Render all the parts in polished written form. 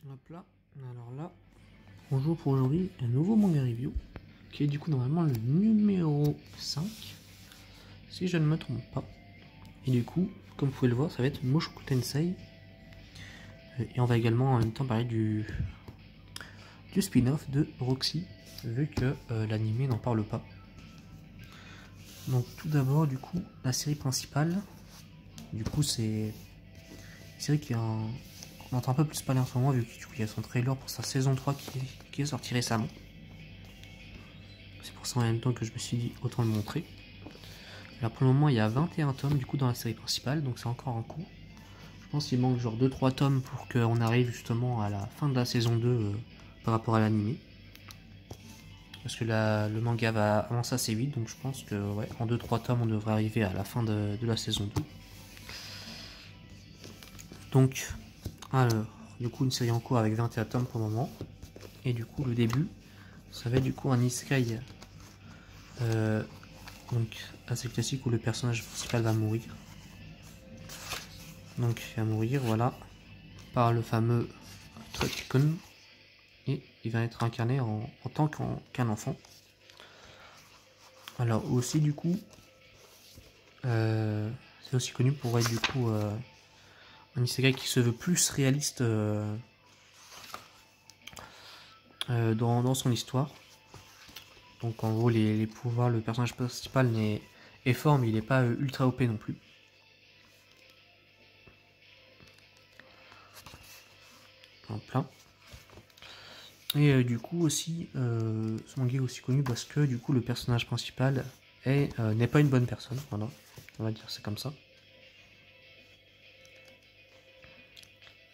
Hop là, alors là, on joue pour aujourd'hui un nouveau manga review, qui est du coup normalement le numéro 5, si je ne me trompe pas. Et du coup, comme vous pouvez le voir, ça va être Mushoku Tensei. Et on va également en même temps parler du spin-off de Roxy, vu que l'anime n'en parle pas. Donc tout d'abord, du coup, la série principale, du coup c'est une série on entend un peu plus parler en ce moment, vu qu'il y a son trailer pour sa saison 3 qui est sorti récemment. C'est pour ça en même temps que je me suis dit autant le montrer. Alors pour le moment il y a 21 tomes du coup dans la série principale, donc c'est encore en cours. Je pense qu'il manque genre 2-3 tomes pour qu'on arrive justement à la fin de la saison 2 par rapport à l'anime. Parce que le manga va avancer assez vite, donc je pense que ouais, en 2-3 tomes on devrait arriver à la fin de la saison 2. Donc, alors, du coup une série en cours avec 21 tomes pour le moment. Et du coup le début, ça va être du coup un isekai donc assez classique où le personnage principal va mourir. Donc il va mourir, voilà, par le fameux Totokun. Et il va être incarné en tant qu'un enfant. Alors aussi du coup, c'est aussi connu pour être du coup un isekai qui se veut plus réaliste dans son histoire. Donc en gros les pouvoirs, le personnage principal est fort mais il n'est pas ultra OP non plus. En plein. Et du coup aussi, ce manga est aussi connu parce que du coup le personnage principal n'est pas une bonne personne, voilà, on va dire c'est comme ça.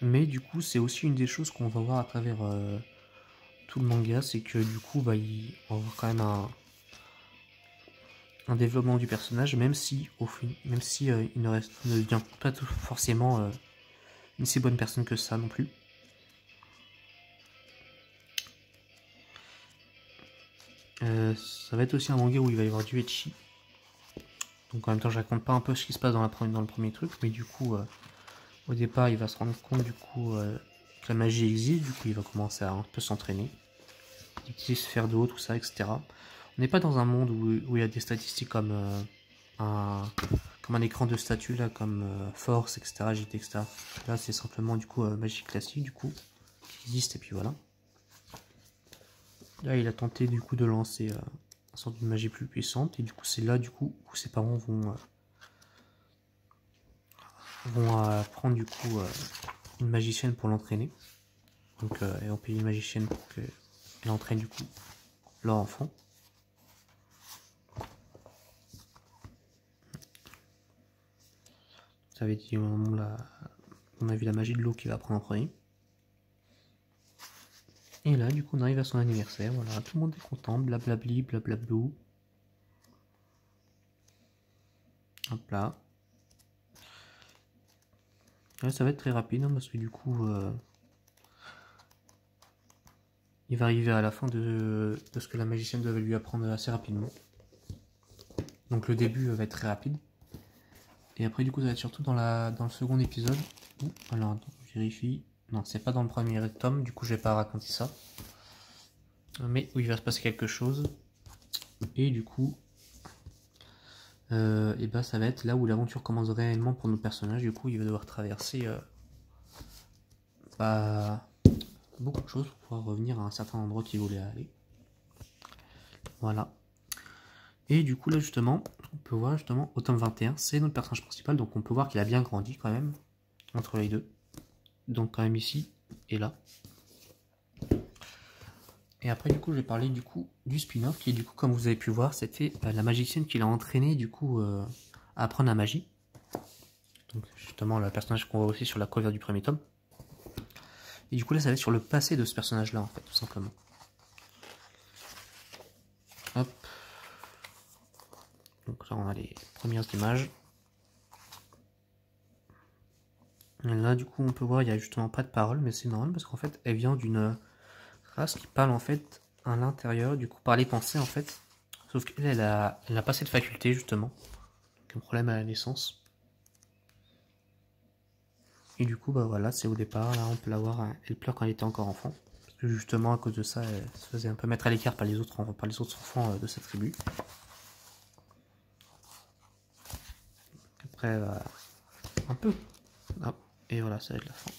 Mais du coup c'est aussi une des choses qu'on va voir à travers tout le manga, c'est que du coup on va voir quand même un développement du personnage, même si il ne devient pas forcément une si bonne personne que ça non plus. Ça va être aussi un manga où il va y avoir du ecchi. Donc en même temps je raconte pas un peu ce qui se passe dans le premier truc, mais du coup au départ il va se rendre compte du coup que la magie existe, du coup il va commencer à un peu s'entraîner, utiliser sphère de haut, tout ça, etc. On n'est pas dans un monde où il y a des statistiques comme un écran de statut là, comme force, etc., JT, etc. Là c'est simplement du coup magie classique du coup, qui existe et puis voilà. Là il a tenté du coup de lancer une sorte de magie plus puissante et du coup c'est là du coup où ses parents vont prendre du coup une magicienne pour l'entraîner. Donc ils ont payé une magicienne pour qu'elle entraîne du coup leur enfant. Ça avait dit au moment là, on a vu la magie de l'eau qui va prendre en premier. Et là du coup on arrive à son anniversaire, voilà, tout le monde est content, blablabli, blablablou. Hop là. Là ça va être très rapide hein, parce que du coup il va arriver à la fin de ce que la magicienne devait lui apprendre assez rapidement. Donc le début va être très rapide. Et après du coup ça va être surtout dans le second épisode. Alors attends, je vérifie. Non, c'est pas dans le premier tome, du coup je vais pas raconter ça. Mais où il va se passer quelque chose. Et du coup, et bah ça va être là où l'aventure commence réellement pour notre personnage. Du coup il va devoir traverser beaucoup de choses pour pouvoir revenir à un certain endroit qu'il voulait aller. Voilà. Et du coup là justement, on peut voir justement au tome 21, c'est notre personnage principal. Donc on peut voir qu'il a bien grandi quand même entre les deux. Donc quand même ici et là. Et après du coup je vais parler du coup du spin-off qui est du coup comme vous avez pu voir c'était la magicienne qui l'a entraîné du coup à apprendre la magie. Donc justement le personnage qu'on voit aussi sur la cover du premier tome. Et du coup là ça va être sur le passé de ce personnage là en fait tout simplement. Hop. Donc là on a les premières images. Et là du coup on peut voir il n'y a justement pas de parole mais c'est normal parce qu'en fait elle vient d'une race qui parle en fait à l'intérieur du coup par les pensées en fait. Sauf qu'elle n'a pas cette faculté justement. Donc un problème à la naissance. Et du coup, bah voilà, c'est au départ, là on peut la voir, elle pleure quand elle était encore enfant. Parce que justement, à cause de ça, elle se faisait un peu mettre à l'écart par les autres enfants de sa tribu. Après, un peu. Hop, et voilà, ça va être la fin.